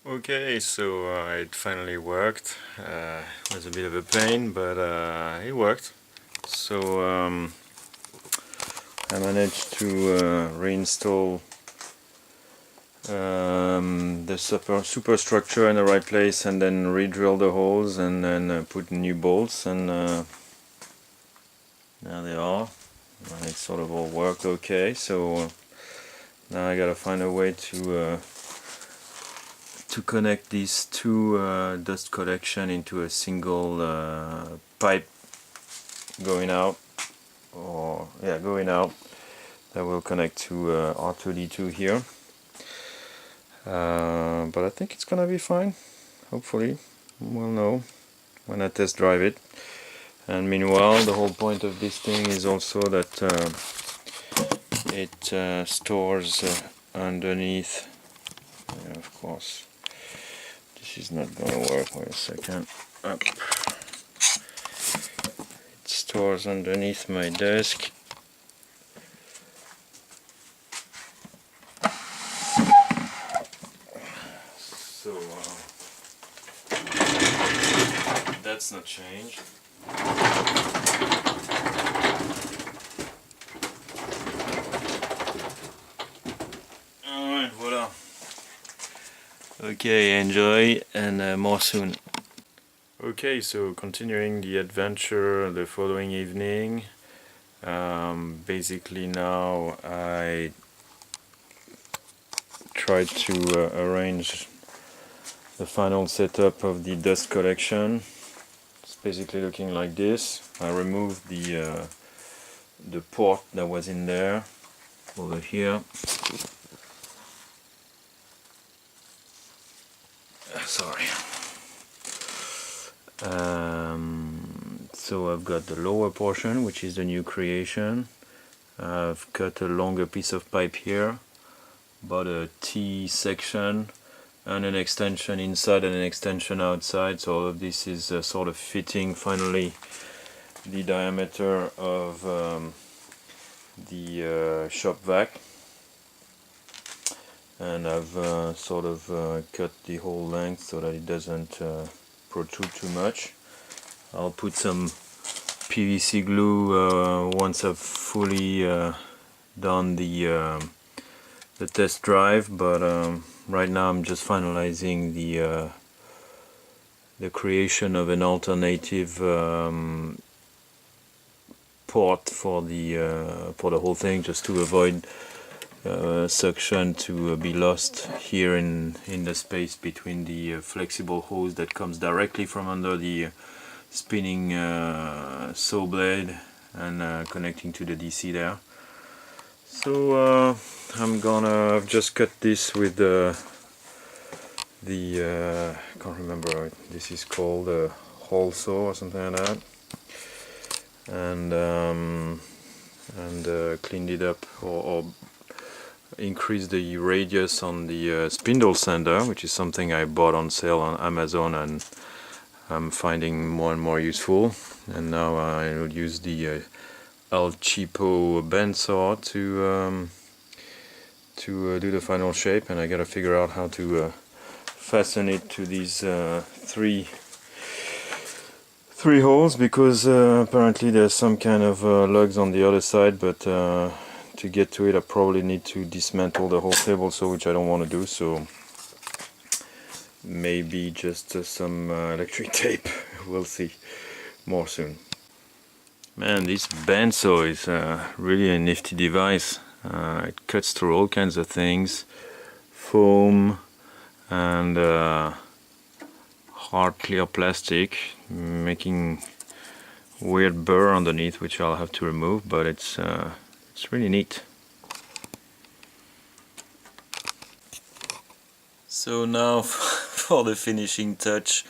Okay, so it finally worked. It was a bit of a pain, but it worked. So I managed to reinstall the superstructure in the right place, and then re-drill the holes, and then put new bolts, and there they are. And it sort of all worked okay. So now I gotta find a way to connect these two dust collection into a single pipe going out, going out, that will connect to R2D2 here. But I think it's gonna be fine. Hopefully, we'll know when I test drive it. And meanwhile, the whole point of this thing is also that it stores underneath. Yeah, of course. This is not gonna work. Wait a second. Up. It stores underneath my desk. So that's not changed. Alright, voila. Okay, enjoy, and more soon. Okay, so continuing the adventure the following evening. Basically now I tried to arrange the final setup of the dust collection. It's basically looking like this. I removed the port that was in there over here. Sorry. So I've got the lower portion, which is the new creation. I've cut a longer piece of pipe here, about a T section, and an extension inside and an extension outside. So all of this is sort of fitting finally the diameter of the shop vac. And I've sort of cut the whole length so that it doesn't protrude too much. I'll put some PVC glue once I've fully done the test drive, but right now I'm just finalizing the creation of an alternative port for the whole thing, just to avoid suction to be lost here in the space between the flexible hose that comes directly from under the spinning saw blade and connecting to the DC there. So I've just cut this with the I can't remember what this is called, a hole saw or something like that, and cleaned it up, or increased the radius on the spindle sander, which is something I bought on sale on Amazon and I'm finding more and more useful. And now I will use the El Cheapo bandsaw to do the final shape, and I gotta figure out how to fasten it to these three holes, because apparently there's some kind of lugs on the other side, but to get to it I probably need to dismantle the whole table saw, which I don't want to do, so maybe just some electric tape. We'll see. More soon. Man, this bandsaw is really a nifty device. It cuts through all kinds of things, foam and hard clear plastic, making weird burr underneath, which I'll have to remove, but it's really neat. So now for the finishing touch,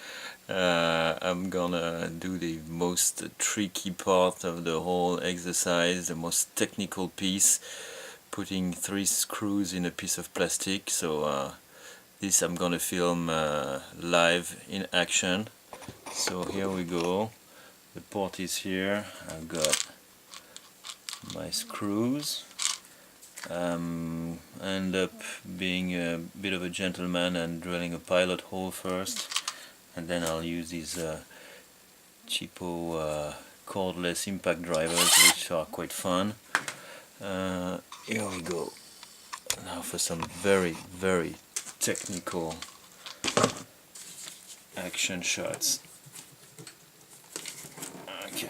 I'm gonna do the most tricky part of the whole exercise, the most technical piece, putting 3 screws in a piece of plastic. So this I'm gonna film live in action. So here we go. The port is here. I've got my screws, I end up being a bit of a gentleman and drilling a pilot hole first, and then I'll use these cheapo cordless impact drivers, which are quite fun. Here we go. Now for some very, very technical action shots. Okay.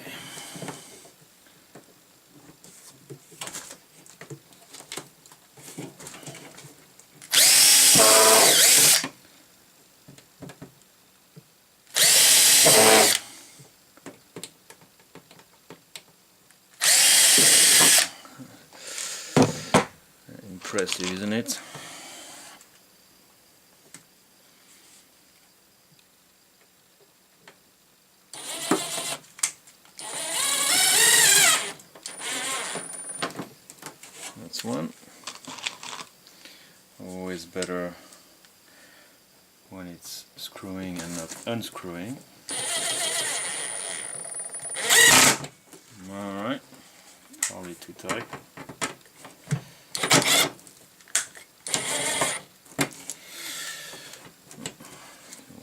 Impressive, isn't it? That's one. Always better when it's screwing and not unscrewing. Alright, probably too tight.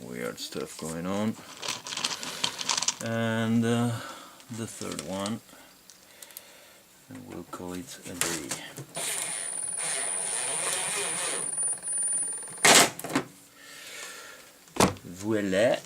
Weird stuff going on. And the third one, and we'll call it a day. Voila.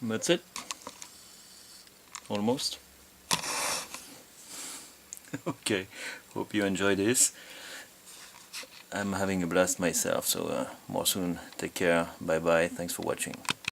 That's it. Almost. Okay, hope you enjoy this. I'm having a blast myself, so more soon. Take care. Bye bye. Thanks for watching.